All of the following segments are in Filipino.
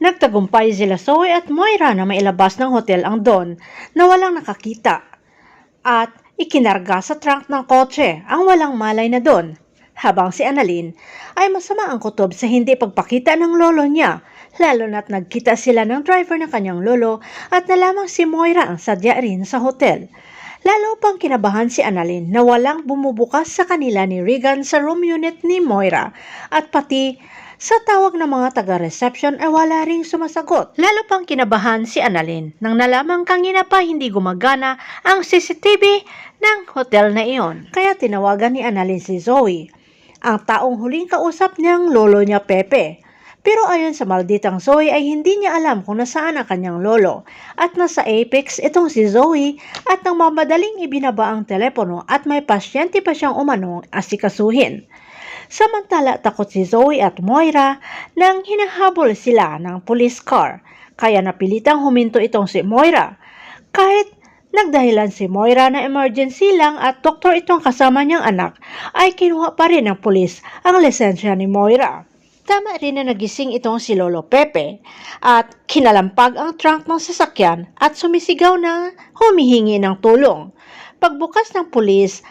Nagtagumpay sila Zoe at Moira na mailabas ng hotel ang Don na walang nakakita at ikinarga sa trunk ng kotse ang walang malay na Don, habang si Annalyn ay masama ang kutob sa hindi pagpakita ng lolo niya, lalo na't nagkita sila ng driver ng kanyang lolo at nalamang si Moira ang sadya rin sa hotel. Lalo pang kinabahan si Annalyn na walang bumubukas sa kanila ni Regan sa room unit ni Moira at pati sa tawag ng mga taga-reception ay wala ring sumasagot. Lalo pang kinabahan si Annalyn nang nalamang kanina pa hindi gumagana ang CCTV ng hotel na iyon. Kaya tinawagan ni Annalyn si Zoe, ang taong huling kausap niyang lolo niya Pepe. Pero ayon sa malditang Zoe ay hindi niya alam kung nasaan ang kanyang lolo at nasa Apex itong si Zoe at nang mamadaling ibinaba ang telepono at may pasyente pa siyang umanong asikasuhin. Samantala takot si Zoe at Moira nang hinahabol sila ng police car, kaya napilitang huminto itong si Moira. Kahit nagdahilan si Moira na emergency lang at doktor itong kasama niyang anak, ay kinuha pa rin ng pulis ang lisensya ni Moira. Tama rin na nagising itong si Lolo Pepe at kinalampag ang trunk ng sasakyan at sumisigaw na humihingi ng tulong. Pagbukas ng pulis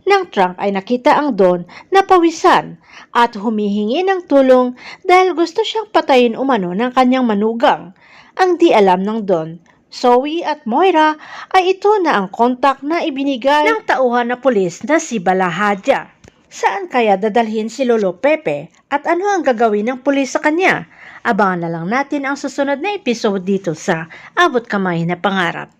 ng trunk ay nakita ang Don na pawisan at humihingi ng tulong dahil gusto siyang patayin umano ng kanyang manugang. Ang di alam ng Don, Zoe at Moira ay ito na ang kontak na ibinigay ng tauhan na pulis na si Balahadja. Saan kaya dadalhin si Lolo Pepe at ano ang gagawin ng pulis sa kanya? Abangan na lang natin ang susunod na episode dito sa Abot Kamay na Pangarap.